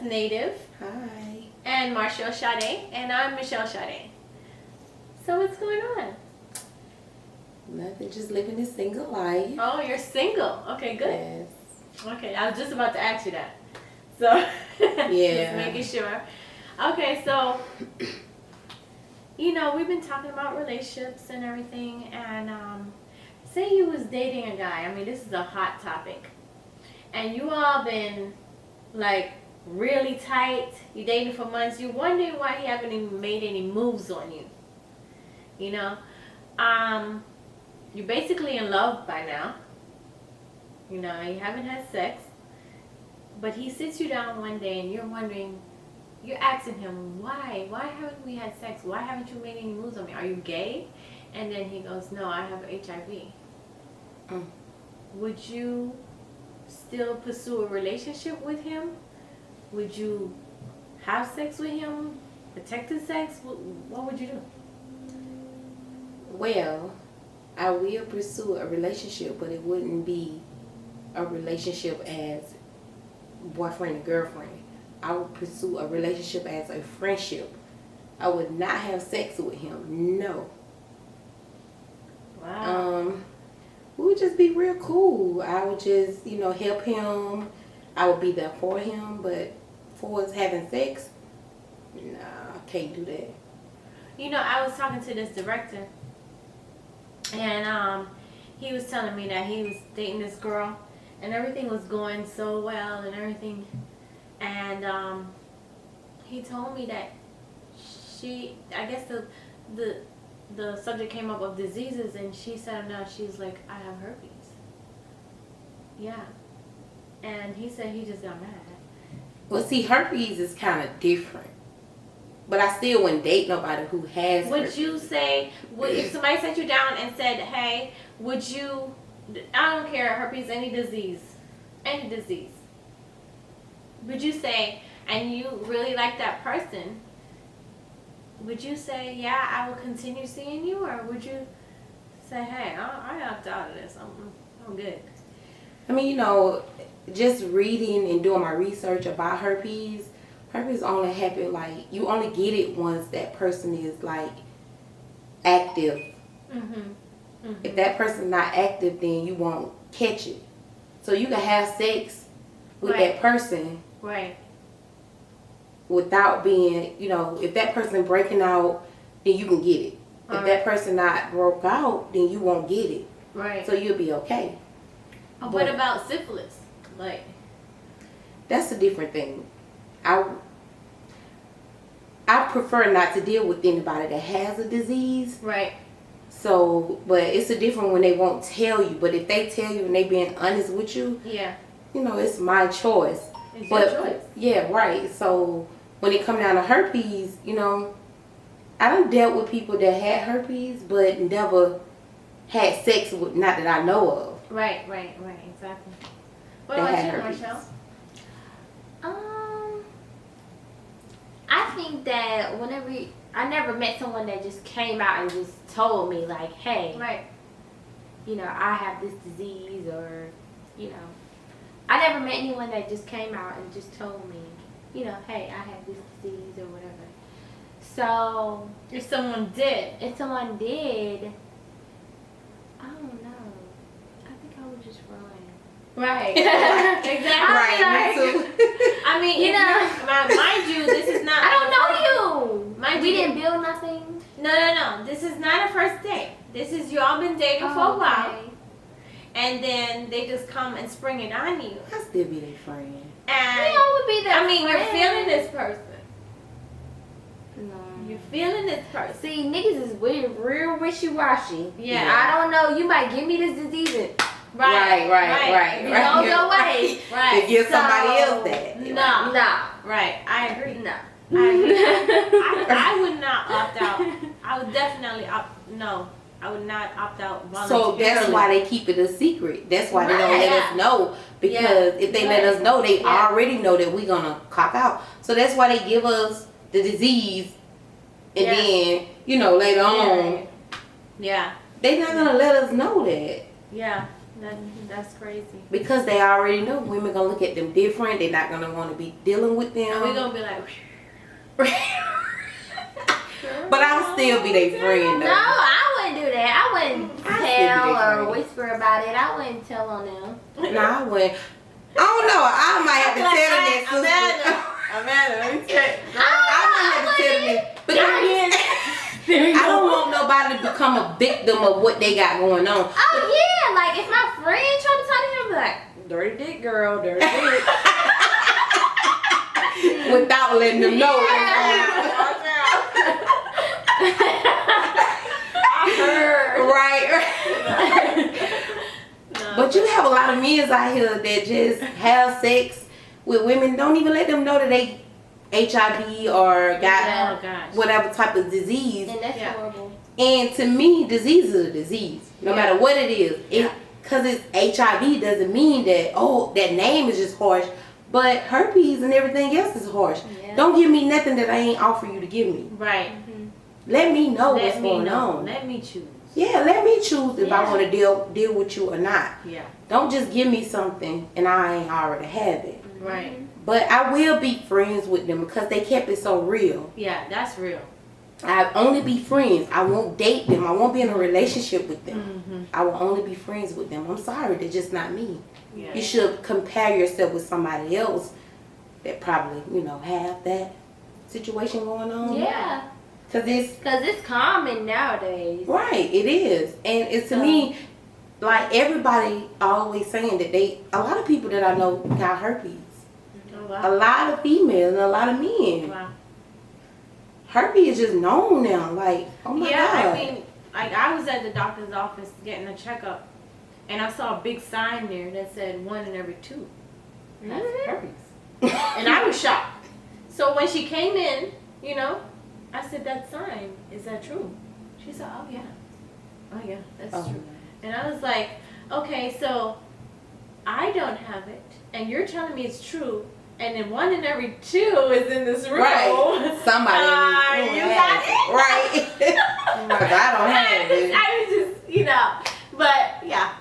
Native. Hi. And Marchell Sade. And I'm Michelle Sade. So what's going on? Nothing, just living a single life. Oh, you're single. Okay, good. Yes. Okay, I was just about to ask you that. So, Yeah. just making sure. Okay, so, we've been talking about relationships and everything, and say you was dating a guy. I mean, this is a hot topic. And you all been, like, really tight. You dating for months. You're wondering why he haven't even made any moves on you. You're basically in love by now. You haven't had sex. But he sits you down one day and you're wondering, you're asking him, why? Why haven't we had sex? Why haven't you made any moves on me? Are you gay? And then he goes, no, I have HIV. Would you still pursue a relationship with him? Would you have sex with him? Protected sex? What would you do? Well, I will pursue a relationship, but it wouldn't be a relationship as boyfriend and girlfriend. I would pursue a relationship as a friendship. I would not have sex with him. No. Wow. We would just be real cool. I would just, help him. I would be there for him, but for us having sex, nah, I can't do that. I was talking to this director, and he was telling me that he was dating this girl, and everything was going so well and everything. And he told me that I guess the subject came up of diseases, and she said no, she's like, I have herpes. Yeah. And he said he just got mad. Well, see, herpes is kind of different. But I still wouldn't date nobody who has Would herpes. you say, if somebody sat you down and said, hey, would you, I don't care, herpes, any disease, would you say, and you really like that person, would you say, yeah, I will continue seeing you? Or would you say, hey, I opt out of this, I'm good? I mean, just reading and doing my research about herpes only happen, like, you only get it once that person is, like, active. If that person's not active, then you won't catch it. So you can have sex with that person. Right. Without being, if that person breaking out, then you can get it. If that person not broke out, then you won't get it. Right. So you'll be okay. What about syphilis? Like, that's a different thing. I prefer not to deal with anybody that has a disease. Right. So, but it's a different when they won't tell you. But if they tell you and they being honest with you, yeah, it's my choice. It's your choice. Yeah, right. So when it come down to herpes, I done dealt with people that had herpes but never had sex with, not that I know of. Right, exactly. What about you, Marchell? I think that I never met someone that just came out and just told me, like, hey, right, I have this disease, or, I never met anyone that just came out and just told me, hey, I have this disease or whatever. So if someone did, I don't know. I think I would just run. Right. Exactly. Right, me too. I mean, mind you, this is not. I don't know you. Mind we you, didn't build nothing. No. This is not a first date. This is you all been dating for a while, and then they just come and spring it on you. I still be their friend. And would be their friend. you're feeling this person. No. You're feeling this person. See, niggas is real wishy-washy. Yeah. I don't know. You might give me this disease and Right. you go your way. Right. To give somebody else that. No. Right. I agree. No. I agree. I would not opt out. I would definitely no. I would not opt out voluntarily. So that's why they keep it a secret. That's why they don't let us know. Because if they let us know, they already know that we're going to clock out. So that's why they give us the disease. And then, later on. Yeah. They're not going to let us know that. Yeah. That's crazy. Because they already know women gonna look at them different. They're not gonna want to be dealing with them. And we gonna be like, but I'll still be their friend No, though. I wouldn't do that. I wouldn't I tell still be or their friend. whisper about it. I wouldn't tell on them. Nah, I wouldn't. I don't know. I might have to tell them that, sister. Amanda, let me tell you. I might have to tell them that. Because I don't want nobody to become a victim of what they got going on. Oh yeah, like if my friend tried to talk to him, I'd be like, dirty dick girl, dirty dick. Without letting them know. I heard. Right. No, But you have a lot of men out here that just have sex with women. Don't even let them know that they HIV or got Oh gosh. whatever type of disease. And that's Yeah. horrible. And to me, disease is a disease, no Yeah. matter what it is. Yeah. Because it's HIV doesn't mean that, oh, that name is just harsh. But herpes and everything else is harsh. Yeah. Don't give me nothing that I ain't offer you to give me. Right. Let me know what's Let me going know. on. Let me choose. Yeah, let me choose if I Yeah. want to deal with you or not. Yeah. Don't just give me something and I ain't already have it. Right. But I will be friends with them because they kept it so real. Yeah, that's real. I only be friends. I won't date them. I won't be in a relationship with them. Mm-hmm. I will only be friends with them. I'm sorry, they're just not me. Yeah. You should compare yourself with somebody else that probably, have that situation going on. Yeah, Because it's, because it's common nowadays. right, it is. And it's to me, like everybody always saying that a lot of people that I know got herpes. Oh, A wow. lot of females and a lot of men. Wow. Herpes is just known now. Like, oh my Yeah, God. I mean, like I was at the doctor's office getting a checkup, and I saw a big sign there that said 1 in every 2 has herpes, and I was shocked. So when she came in, I said, "That sign, is that true?" She said, "Oh yeah, that's Oh. true." And I was like, "Okay, so I don't have it, and you're telling me it's true." And then 1 in every 2 is in this room. Right. Somebody in this room you has got it. Right. Because I don't have it. I was just, but yeah,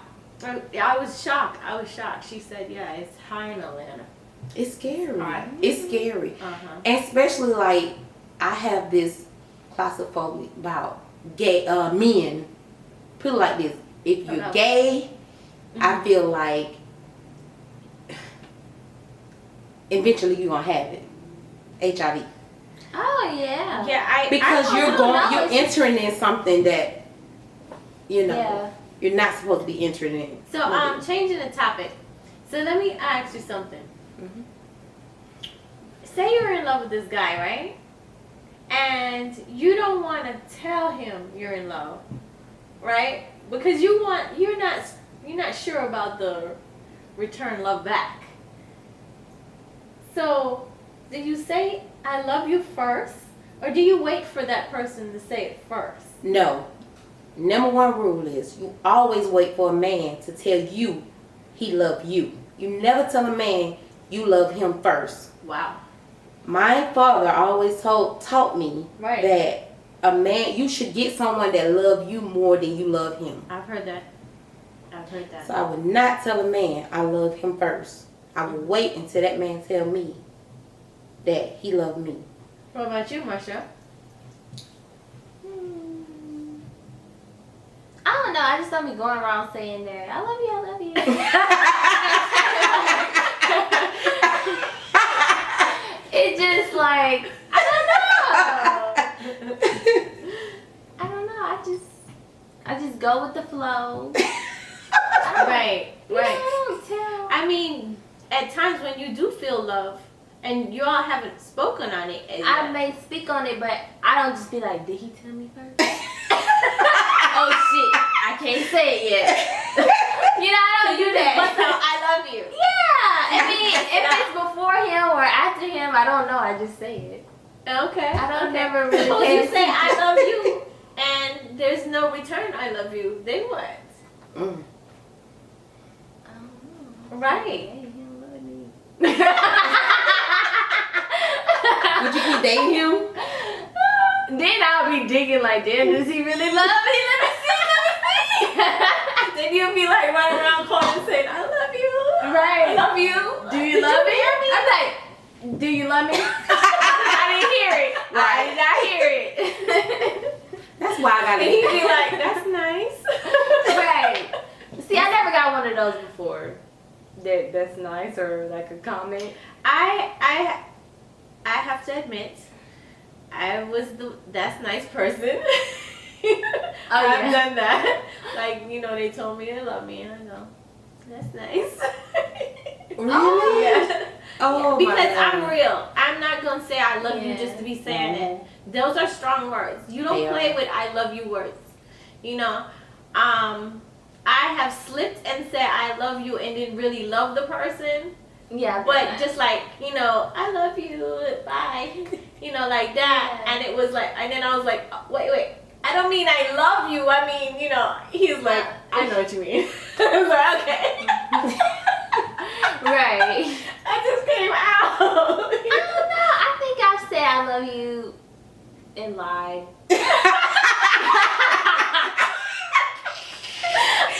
I was shocked. She said, yeah, it's high in Atlanta. It's scary. Right. It's scary. Uh-huh. And especially like I have this claustrophobia about gay men. Put it like this. If you're Okay. gay, I feel like eventually you're gonna have it. HIV. Oh yeah. Yeah, Because I don't know. you're entering in something that Yeah. you're not supposed to be entering in. So, changing the topic. So let me ask you something. Mhm. Say you're in love with this guy, right? And you don't want to tell him you're in love, right? Because you're not sure about the return love back. So, do you say I love you first, or do you wait for that person to say it first? No. Number one rule is you always wait for a man to tell you he love you. You never tell a man you love him first. Wow. My father always taught me Right. that a man, you should get someone that love you more than you love him. I've heard that. So I would not tell a man I love him first. I would wait until that man tell me that he loved me. What about you, Marchell? I don't know. I just don't be going around saying that. I love you. I love you. It's just like I don't know. I just go with the flow. Right. Yeah, I don't tell. I mean, at times when you do feel love, and you all haven't spoken on it, I may speak on it, but I don't just be like, did he tell me first? Oh shit, I can't say it yet. I don't do that. But I love you. Yeah, I mean, if it's before him or after him, I don't know. I just say it. Okay. I don't okay. never really Suppose pay you say I attention. love you, and there's no return I love you. Then what? Mm. I don't know. Right. Hey, he don't love me. Would you keep dating him? Then I'll be digging like, damn, does he really love me? Let me see. then you'll be like running around corners saying, I love you. Right. I love you. Do you love me? I'm like, do you love me? I didn't hear it. I did not hear it. That's why I gotta. And he'd be like, that's nice. Right. See, I never got one of those before. That's nice or like a comment. I have to admit, I was the that's nice person. I've done that. Like, they told me they love me and I go, that's nice. Really? Yeah. Oh, because I'm real. I'm not gonna say I love you just to be saying it. Mm-hmm. Those are strong words. You don't play with I love you words. I have slipped and said I love you and didn't really love the person. Yeah. But just like, I love you, bye. Like that. Yeah. And it was like, and then I was like, wait. I don't mean I love you. I mean, he's like, I know what you mean. I was like, okay. Right. I just came out. I don't know. I think I've said I love you and lied.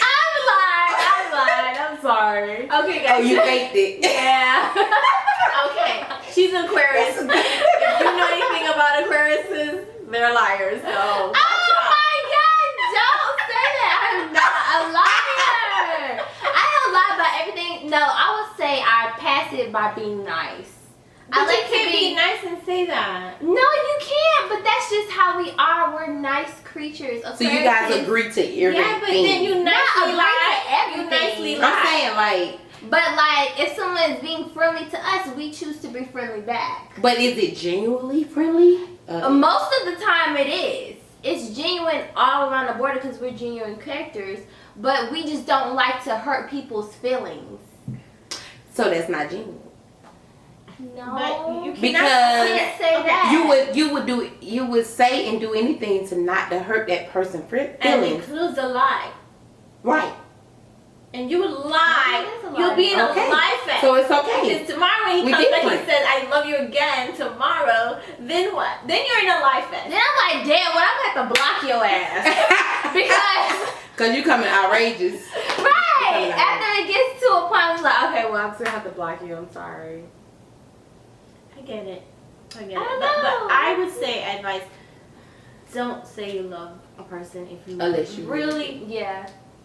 I lied. I'm sorry. Okay, guys. Oh, you faked it. Yeah. Okay. She's an Aquarius. If you know anything about Aquariuses, they're liars. So. Oh my God! Don't say that. I'm not a liar. I don't lie about everything. No, I would say I pass it by being nice. But I like you can't be nice and say that. No, you can't. But that's just how we are. We're nice creatures. So you guys agree to everything. Yeah, but then you nicely lie. You everything. nicely lie. I'm saying like. But like, if someone is being friendly to us, we choose to be friendly back. But is it genuinely friendly? Most of the time, it is. It's genuine all around the border because we're genuine characters. But we just don't like to hurt people's feelings. So that's not genuine. No, But you Because can't say that. you would say and do anything to not to hurt that person's And feelings. includes a lie. Right. And you would lie. It is a lie. You'll be in a Okay. lie fest. So it's okay. Because tomorrow when he We comes back, he different. says, I love you again tomorrow. Then what? Then you're in a lie fest. Then I'm like, damn, well, I'm gonna have to block your ass. Because you coming outrageous. Right. After it gets to a point, I'm like, okay, well, I'm just gonna have to block you. I'm sorry. I get it. I But don't know. I would say advice, don't say you love a person if you Unless you really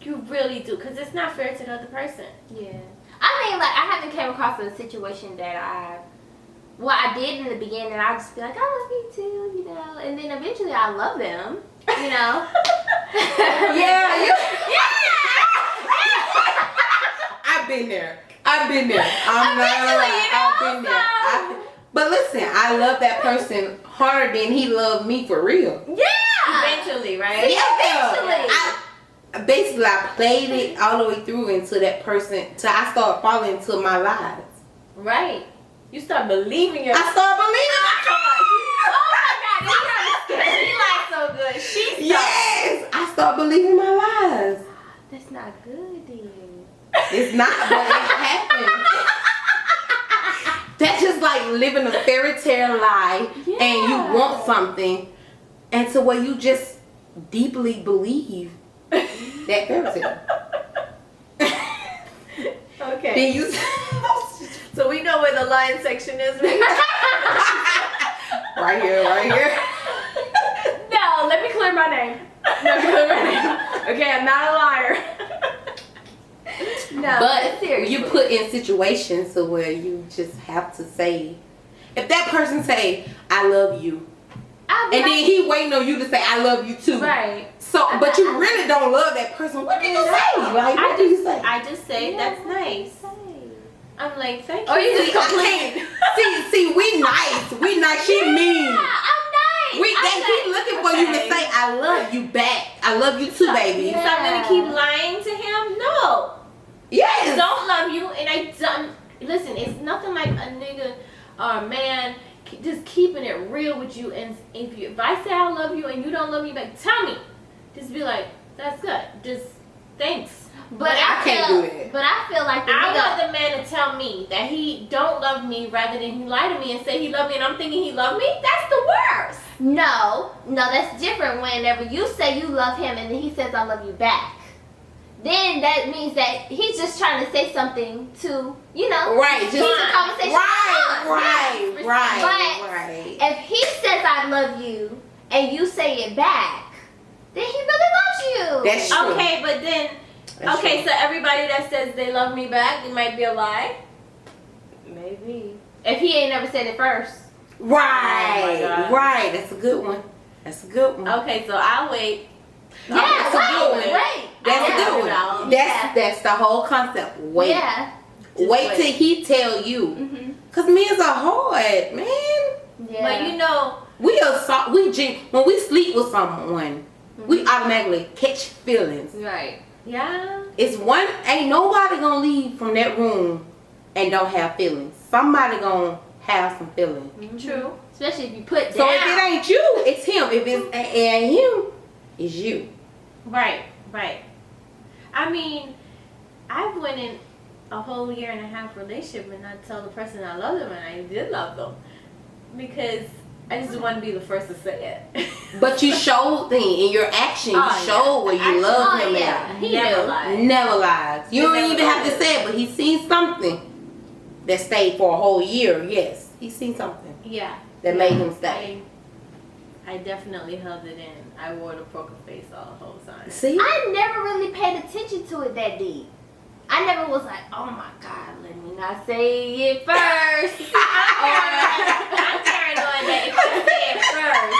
You do. Because it's not fair to the other person. Yeah. I mean, like, I haven't came across a situation that I did in the beginning, I just be like, I love you too, and then eventually I love them, Yeah. I've been there. I'm not gonna lie. I've been there. But listen, I love that person harder than he loved me for real. Yeah. Eventually, right? Eventually. Basically, I played it all the way through until that person, till I started falling into my lies. Right. You start believing yourself. I started believing She lies so good. Yes, I started believing my lies. That's not good, then. It's not, but it happened. That's just like living a fairy tale lie, and you want something, and to where you just deeply believe that fairy tale. Okay. Then you. So we know where the lying section is. Right here. No, let me clear my name. Okay, I'm not a liar. No, But seriously. you put in situations to where you just have to say, if that person say, I love you, and then he waiting on you to say, I love you too. Right. So, but you really don't love that person. What do you say? Like, what do you say? I just say that's nice. I'm like, thank you. Or you just I complain. can't- See, we nice. We nice. She mean. I'm nice. They keep looking for you to say, I love you back. I love you too, baby. So I'm gonna keep lying to him? No. Yes. I don't love you, and I don't. Listen, it's nothing like a nigga or a man just keeping it real with you. And if I say I love you and you don't love me back, tell me. Just be like, that's good. Just thanks. But I can't do that. But I feel like I want the man to tell me that he don't love me rather than he lie to me and say he love me and I'm thinking he love me. That's the worst. No, that's different. Whenever you say you love him and then he says I love you back, then that means that he's just trying to say something to, you know, Right, keep just the conversation going. Right. If he says I love you and you say it back, then he really loves you. That's true. Okay, but then, That's okay, true. so everybody that says they love me back, it might be a lie. Maybe. If he ain't never said it first. Right, Oh my God. right. That's a good one. That's a good one. Okay, so I'll wait. Yeah, that's a good one. right. That's a Yeah. good one. Yeah. That's the whole concept. Wait. Yeah. Just Wait wait. till he tell you. Mm-hmm. Cause men's are hard, man. Yeah. But you know, We are when we sleep with someone, we automatically catch feelings. Right. yeah. It's one ain't nobody gonna leave from that room and don't have feelings. Somebody gonna have some feelings. True. Especially if you put So down. if it ain't you, it's him. If it's and him, it's you. Right, right. I mean, I've went in a whole year and a half relationship and not tell the person I love them, and I did love them because I just want to be the first to say it. But you showed in your action, you Oh, showed where you Action. love him yeah. at. He Never knew. lied. Never lies. You He don't never even have to lied. say it, but he's seen something that stayed for a whole year. Yes, he's seen something Yeah. that made him stay. I definitely held it in. I wore the poker face all the whole time. See? I never really paid attention to it that deep. I never was like, oh my God, let me not say it first. I'm paranoid that if I say it first,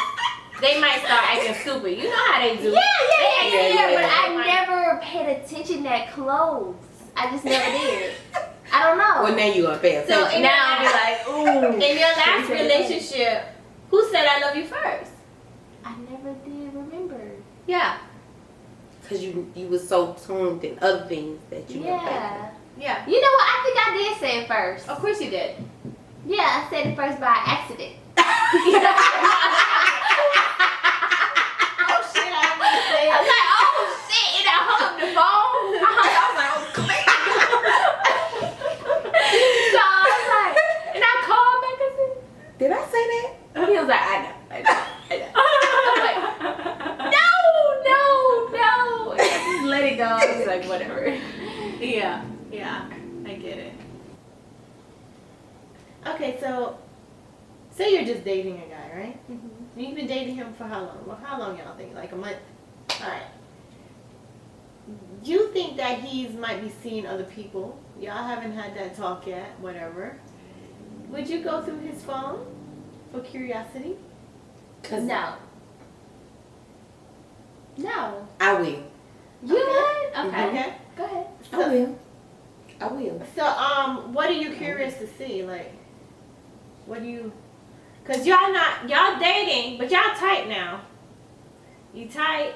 they might start acting stupid. You know how they do. Yeah, Yeah, but I They might- never paid attention that close. I just never did. I don't know. Well, now you gonna pay So attention. in Now I'll be like, ooh. In your last relationship, who said I love you first? I never did remember. Yeah. Because you was so tuned in other things that you were Yeah. Yeah. You know what? I think I did say it first. Of course you did. Yeah, I said it first by accident. Oh shit, I didn't say I it. was like, oh shit, and I hung up the phone. I was like, oh, come here. So I was like, and I called back and said, Did I say that? he was like, I know. I was like, no. And I just let it go. I was like, whatever. Yeah, I get it. Okay, so say you're just dating a guy, right? You've been dating him for how long? Well, how long y'all think? Like a month? Alright. You think that he's might be seeing other people? Y'all haven't had that talk yet, whatever. Would you go through his phone for curiosity? Cause No. I will. You would? Okay. Okay. Go ahead. I will. So, what are you curious to see? Like, what do you? Cause y'all dating, but y'all tight now. You tight.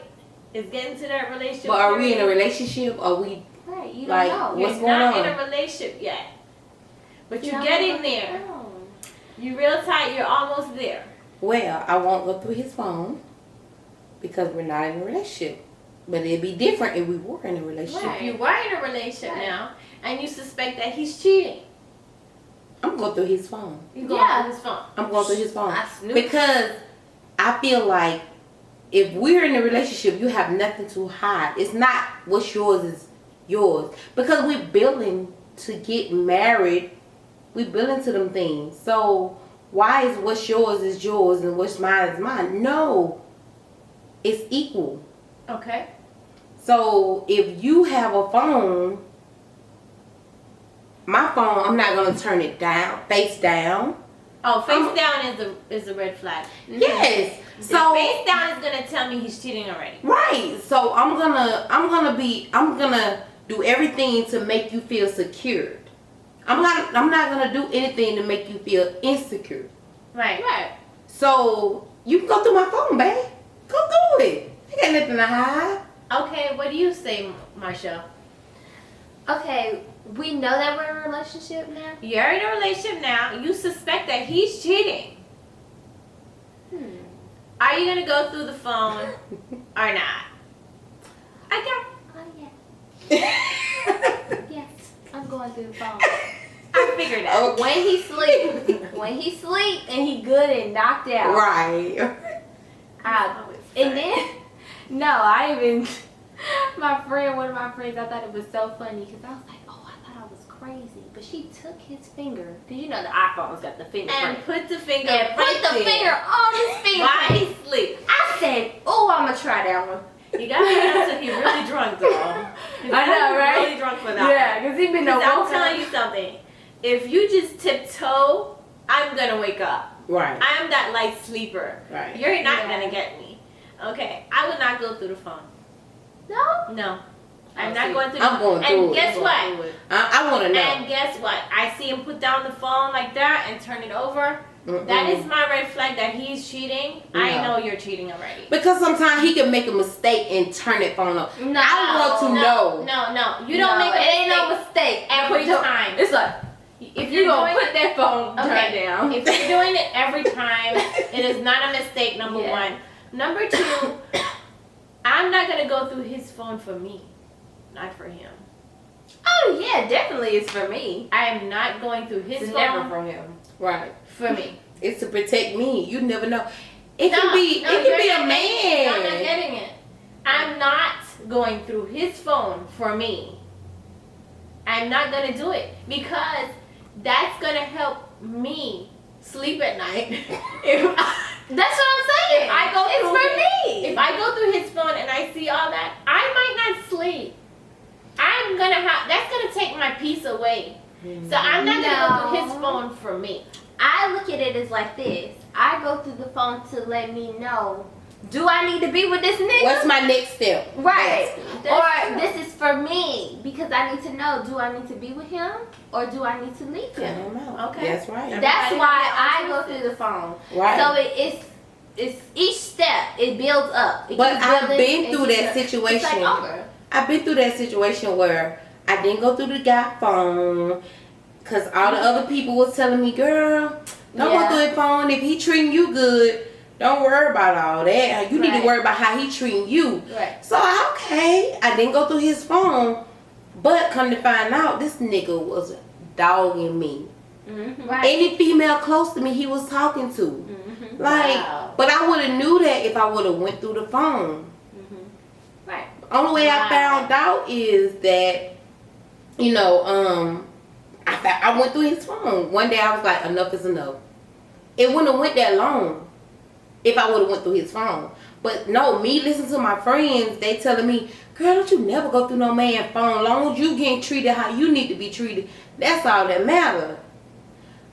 It's getting to that relationship. But are we in a period. relationship? Or we Right, you Like, don't know. what's You're going not on? in a relationship yet. But You you're don't getting know what's there. going on. You real tight. You're almost there. Well, I won't go through his phone because we're not in a relationship. But it'd be different if we were in a relationship. Right. If you were in a relationship Right. now, and you suspect that he's cheating, I'm going through his phone. you go Yeah. on his phone. I'm going through his phone. I snoop. Because I feel like if we're in a relationship, you have nothing to hide. It's not what's yours is yours. Because we're building to get married. We're building to them things. So why is what's yours is yours and what's mine is mine? No. It's equal. Okay. So if you have a phone, my phone, I'm not gonna turn it down, face down. Oh, face down is a red flag. Yes. So So face down is gonna tell me he's cheating already. right. So I'm gonna do everything to make you feel secured. I'm not gonna do anything to make you feel insecure. Right. Right. So you can go through my phone, babe. Go through it. I got nothing to hide. Okay. What do you say, Marchell? Okay, we know that we're in a relationship now. You're in a relationship now. You suspect that he's cheating. Are you gonna go through the phone or not? I Oh yeah. Yes, I'm going through the phone. figured that. When he sleep and he good and knocked out. Right. And then, no, I even one of my friends, I thought it was so funny because I was like, oh, I thought I was crazy. But she took his finger, because you know the iPhone's got the fingerprint. And put the finger And put right the there. finger on his While fingerprint. he sleep. I said, oh, I'm going to try that one. You gotta wait until he's really drunk, though. I know, right? Really drunk for that. Yeah, because he been no I'm telling you something. If you just tiptoe, I'm gonna wake up. Right. I'm that light sleeper. Right. You're not Yeah. gonna get me. Okay. I would not go through the phone. No? No. I'm Oh, not see, going through I'm the going phone. through And it. guess I'm what? going through it. I want to know. And guess what? I see him put down the phone like that and turn it over. That is my red flag that he's cheating. I No. know you're cheating already. Because sometimes he can make a mistake and turn that phone off. No. I want to know. No. You don't make a it ain't no mistake mistake. every Put your- time. It's like, if you're going to doing put that phone Okay. down. If you're doing it every time, it is not a mistake, number Yeah. one. Number two, I'm not going to go through his phone for me, not for him. Oh, yeah, definitely it's for me. I am not going through his It's phone never for him. Right. for me. It's to protect me. You never know. It can No, be you're a not getting it. man. I'm not getting it. I'm not going through his phone for me. I'm not going to do it because that's going to help me sleep at night. That's what I'm saying. If I go it's through for his- me. If I go through his phone and I see all that, I might not sleep. That's gonna take my peace away. So I'm not gonna go through his No. phone for me. I look at it as like this. I go through the phone to let me know, do I need to be with this nigga? What's my next step? Right. That's Or true. this is for me because I need to know, do I need to be with him or do I need to leave Cut him? him out. Okay. That's right. That's Everybody why has I their own go through the phone. Right. So it's each step, it builds up. It But keeps I've building been and through keeps that building. situation. It's like over. I've been through that situation where I didn't go through the guy phone because all the other people was telling me, girl, don't Yeah. go through his phone. If he treating you good, don't worry about all that. You need Right. to worry about how he treating you. Right. So, okay, I didn't go through his phone, but come to find out, this nigga was dogging me. Mm-hmm. Right. Any female close to me, he was talking to. Mm-hmm. Like, Wow. but I would have knew that if I would have went through the phone. Mm-hmm. Right. Only way I Wow. found out is that, you know, I went through his phone. One day I was like, enough is enough. It wouldn't have went that long if I would have went through his phone. But no, me listening to my friends, they telling me, girl, don't you never go through no man's phone. Long as you getting treated how you need to be treated, that's all that matters.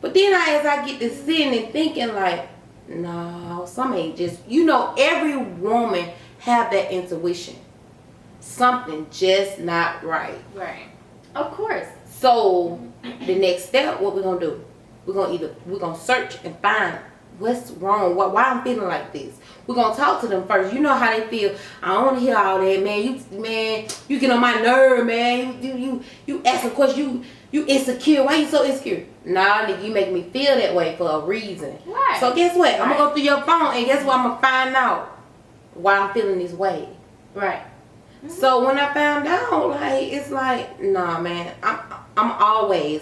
But then as I get to sitting and thinking like, no, some ain't just, every woman have that intuition. Something just not right. Right. Of course. So the next step, what we're gonna do? We're gonna search and find what's wrong. Why I'm feeling like this. We're gonna talk to them first. You know how they feel. I don't wanna hear all that, man. You get on my nerve, man. You asking questions. You insecure. Why you so insecure? Nah, nigga, you make me feel that way for a reason. Right. So guess what? I'm Right. gonna go through your phone and guess what? I'm gonna find out why I'm feeling this way. Right. So when I found out, like, it's like, nah, man, I'm always,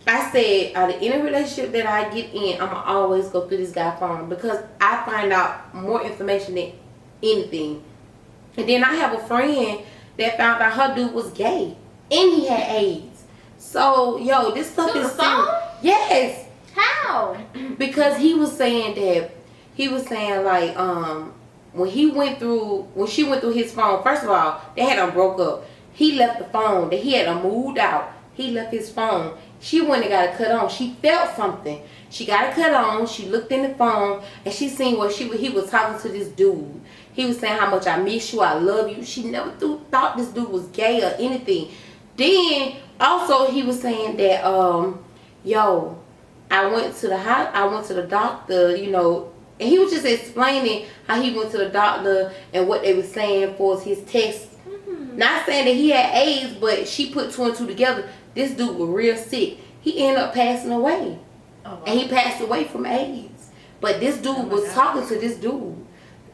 I said, out of any relationship that I get in, I'm gonna always go through this guy's phone because I find out more information than anything. And then I have a friend that found out her dude was gay and he had AIDS. So, yo, this stuff Through is the phone? serious. Yes, How? because he was saying like, when she went through his phone, first of all, they had done broke up. He left the phone. That he had done moved out. He left his phone. She went and got it cut on. She felt something. She got it cut on. She looked in the phone and she seen what he was talking to this dude. He was saying how much I miss you, I love you. She never thought this dude was gay or anything. Then also he was saying that yo, I went to the doctor, and he was just explaining how he went to the doctor and what they were saying for his test. Not saying that he had AIDS, but she put two and two together. This dude was real sick. He ended up passing away. Oh, wow. And he passed away from AIDS. But this dude my was God. talking to this dude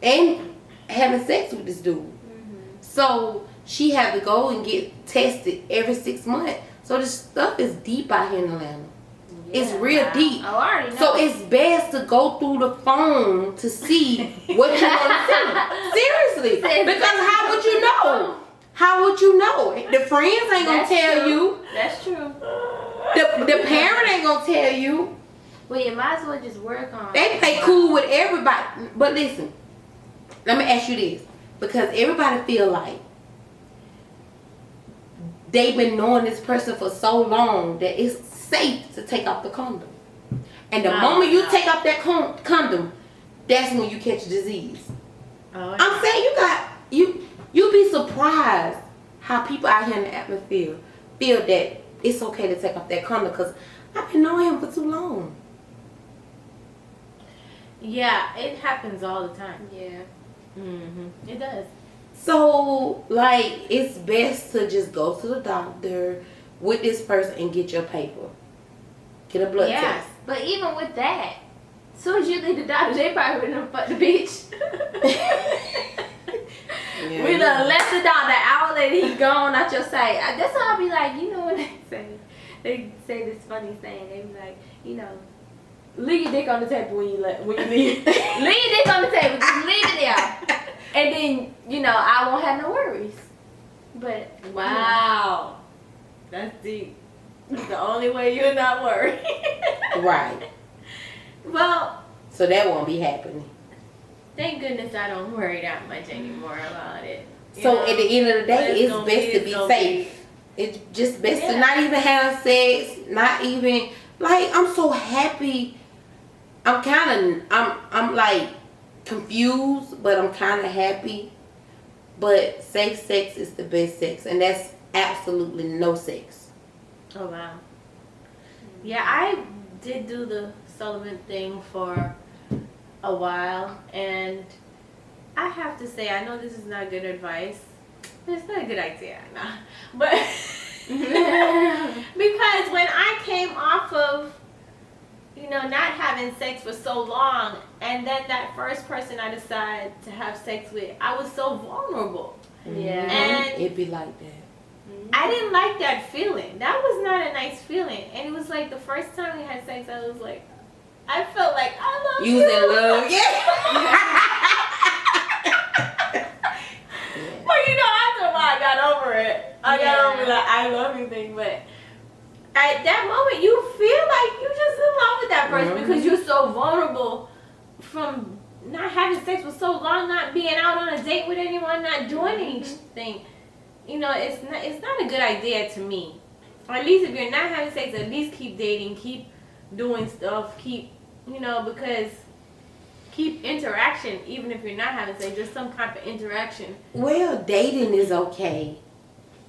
and having sex with this dude. So she had to go and get tested every 6 months. So this stuff is deep out here in Atlanta. It's real deep. Oh, I already know. So it's best to go through the phone to see what you're gonna see. Seriously, because how would you know? How would you know? The friends ain't gonna tell you. That's true. The parent ain't gonna tell you. Well, you might as well just work on. They play cool with everybody. But listen, let me ask you this, because everybody feel like they've been knowing this person for so long that it's safe to take off the condom. And the moment you take off that condom, that's when you catch disease. I'm saying you be surprised how people out here in the atmosphere feel that it's okay to take off that condom, because I've been knowing him for too long. Yeah, it happens all the time. Yeah. It does. So, like, it's best to just go to the doctor with this person and get your paper. Get a blood test. But even with that, as soon as you leave the doctor, they probably would have fucked the bitch. We done left the doctor, an hour later, he gone out your sight. That's how I be like, you know what they say this funny saying. They be like, you know, leave your dick on the table when you leave. Leave your dick on the table, just leave it there. And then, you know, I won't have no worries. But, wow. That's deep. That's the only way you're not worried. Right. Well, so that won't be happening. Thank goodness I don't worry that much anymore about it. So at the end of the day, it's best to be safe. It's just best to not even have sex, not even, like, I'm so happy. I'm like confused, but I'm kind of happy. But safe sex is the best sex, and that's absolutely no sex. Oh, wow. Yeah, I did do the Sullivan thing for a while, and I have to say, I know this is not good advice. It's not a good idea, nah. But because when I came off of, you know, not having sex for so long, and then that first person I decided to have sex with, I was so vulnerable. yeah. And it'd be like that. I didn't like that feeling. That was not a nice feeling. And it was like the first time we had sex, I was like, I felt like I love you. You was in love, yeah. Well, you know, after a while, I got over it. I got over that I love you thing. But at that moment, you feel like you're just in love with that person because you're so vulnerable from not having sex for so long, not being out on a date with anyone, not doing anything. You know, it's not a good idea to me. Or at least if you're not having sex, at least keep dating, keep doing stuff, keep, you know, because keep interaction, even if you're not having sex, there's some kind of interaction. Well, dating is okay,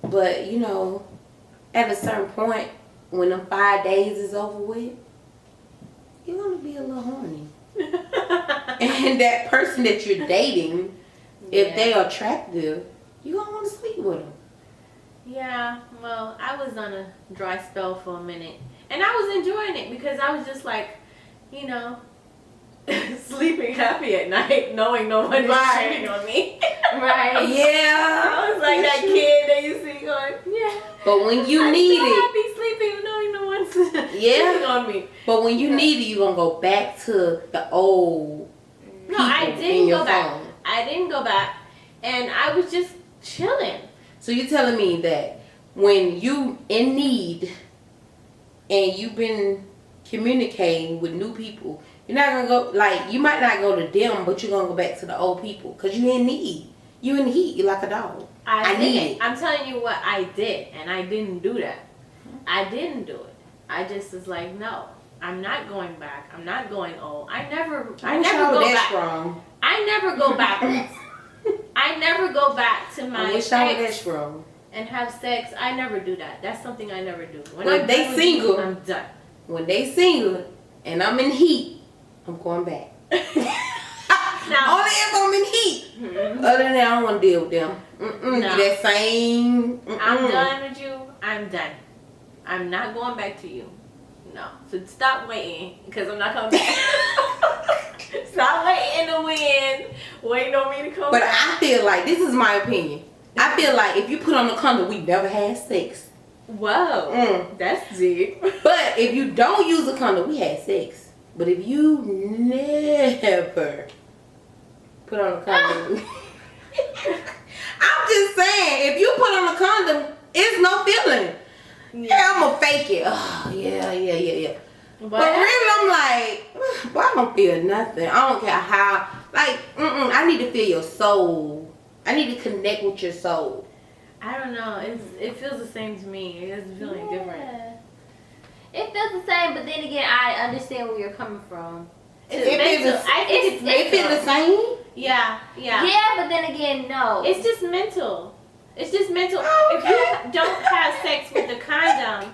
but you know, at a certain point, when them 5 days is over with, you're gonna be a little horny. And that person that you're dating, if they are attractive, you gonna want to sleep with them. Yeah, well, I was on a dry spell for a minute, and I was enjoying it because I was just like, you know, sleeping happy at night, knowing no one is cheating on me. Right. Yeah. I was like that kid that you see going, yeah. But when you I'm need so it, happy sleeping, knowing no one's Yeah. cheating on me. but when you need it, you gonna go back to the old. No, I people in didn't your go back. phone. I didn't go back, and I was just chilling. So you're telling me that when you in need and you've been communicating with new people, you're not gonna go, like, you might not go to them, but you're gonna go back to the old people because you in need. You in the heat. You're like a dog. I need it. I'm telling you what I did, and I didn't do that. I didn't do it. I just was like, no, I'm not going back. I'm not going old. I never go back. Strong. I never go backwards. I never go back to my I wish I was that ex strong. and have sex. I never do that. That's something I never do. When When I'm they done with single, you, I'm done. When they single and I'm in heat, I'm going back. Now, Only if I'm in heat. Other than that, I don't want to deal with them. No. That same. I'm done with you. I'm done. I'm not going back to you. No. So stop waiting, because I'm not coming back. Stop waiting in the wind, waiting on me to come But back. I feel like, this is my opinion, I feel like if you put on a condom, we never had sex. Whoa, that's deep. But if you don't use a condom, we had sex. But if you never put on a condom, I'm just saying, if you put on a condom, it's no feeling. Yeah, I'm gonna fake it. Oh, yeah. But really, I'm like, boy, I don't feel nothing. I don't care how. Like, I need to feel your soul. I need to connect with your soul. I don't know. It feels the same to me. It doesn't feel any different. It feels the same, but then again, I understand where you're coming from. It feels the same? Yeah. Yeah, but then again, no. It's just mental. It's just mental. Oh, okay. If you don't have sex with the condom,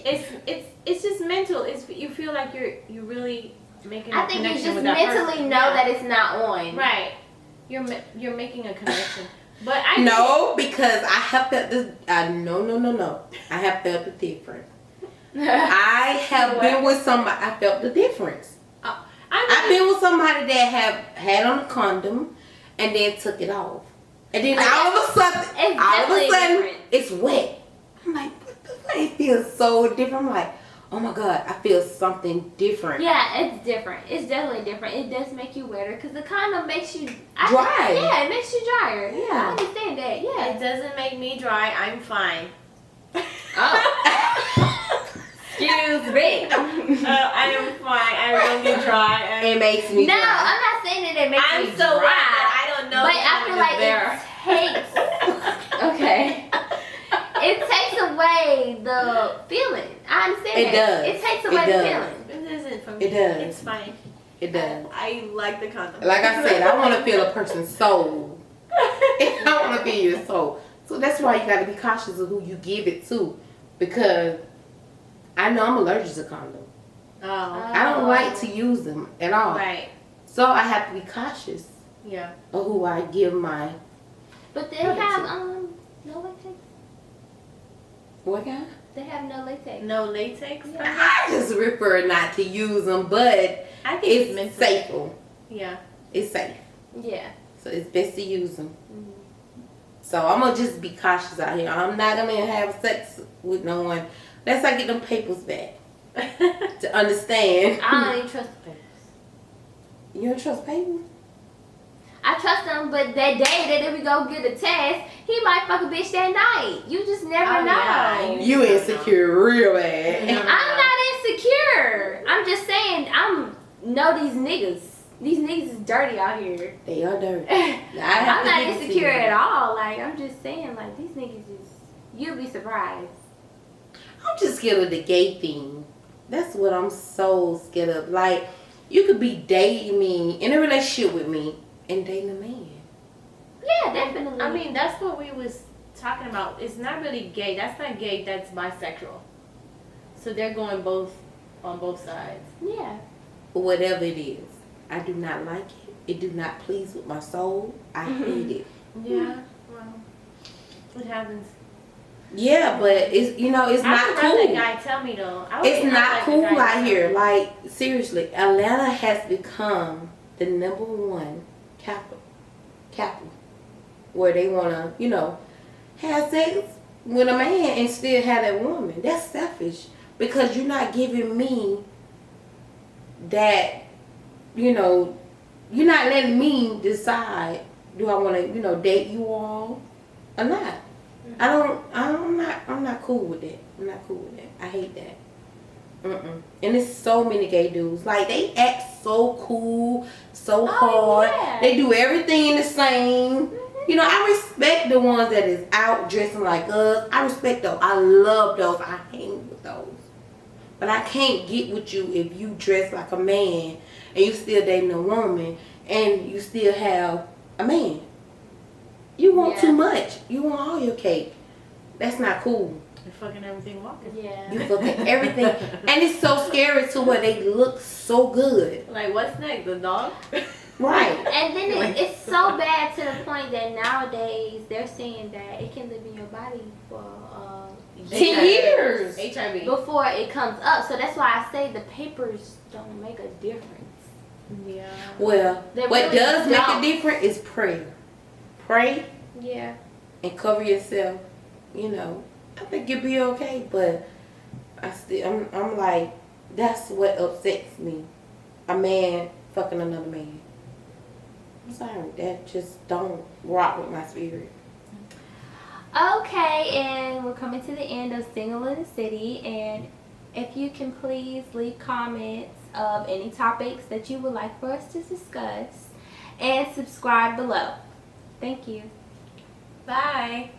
it's just mental. It's you feel like you're really making a I think you connection just with that mentally person. know that it's not on. Right. You're making a connection. But because I have felt this. No. I have felt the difference. I have been with somebody. I felt the difference. I've been with somebody that have had on a condom and then took it off, and then all of a sudden, it's wet. I'm like, what the fuck? It feels so different. I'm like, oh my god, I feel something different. Yeah, it's different. It's definitely different. It does make you wetter because the condom makes you dry. Yeah, it makes you drier. Yeah. I understand that. Yeah. it doesn't make me dry. I'm fine. Oh. Excuse me. I am fine. I don't get dry. It makes me No, dry. I'm not saying that it makes I'm me so dry. wet that I don't know. But I feel like it takes. Okay. It takes away the feeling. I understand It that. does. It takes away It the does. feeling. It isn't for me. It does. It's fine. It does. I like the condom. Like I said, I want to feel a person's soul. I want to feel your soul. So that's why you got to be cautious of who you give it to, because I know I'm allergic to condoms. Oh. I don't like to use them at all. Right. So I have to be cautious Yeah. of who I give my. But they have no latex. What kind? They have no latex. No latex. Yeah. I just prefer not to use them, but I think it's mental. safe. Yeah. It's safe. Yeah. So it's best to use them. Mm-hmm. So I'm gonna just be cautious out here. I'm not gonna have sex with no one unless I get them papers back to understand. I don't even trust the papers. You don't trust papers? I trust him, but that day that if we go get a test, he might fuck a bitch that night. You just never know. Yeah. You insecure real bad. I'm not insecure. I'm just saying, know these niggas. These niggas is dirty out here. They are dirty. I'm not insecure at all. Like, I'm just saying, like, these niggas is, you'll be surprised. I'm just scared of the gay thing. That's what I'm so scared of. Like, you could be dating me, in a relationship with me, and dating a man. Yeah, definitely. I mean, that's what we was talking about. It's not really gay. That's not gay. That's bisexual. So they're going on both sides. Yeah. Whatever it is, I do not like it. It do not please with my soul. I hate it. Yeah. Well, it happens. Yeah, but it's it's I not would cool. rather the guy tell me though. It's not cool out here. Like, seriously, Atlanta has become the #1 capital where they wanna, have sex with a man and still have that woman. That's selfish, because you're not giving me that, you're not letting me decide, do I want to, date you all or not. I'm not cool with that. I'm not cool with that. I hate that. And there's so many gay dudes. Like, they act so cool, so hard. Yeah. They do everything the same. I respect the ones that is out dressing like us. I respect those. I love those. I hang with those. But I can't get with you if you dress like a man and you still dating a woman and you still have a man. You want too much. You want all your cake. That's not cool. You're fucking everything walking. Yeah. You fucking everything. And it's so scary to where they look so good. Like, what's next? The dog? Right. And then it's so bad to the point that nowadays they're saying that it can live in your body for 10 years. HIV. before it comes up. So that's why I say the papers don't make a difference. Yeah. Well, They what really does make don't. a difference is prayer. Pray Yeah. and cover yourself, I think you'd be okay, but I'm like, that's what upsets me. A man fucking another man. I'm sorry, that just don't rock with my spirit. Okay, and we're coming to the end of Single in the City, and if you can please leave comments of any topics that you would like for us to discuss, and subscribe below. Thank you. Bye.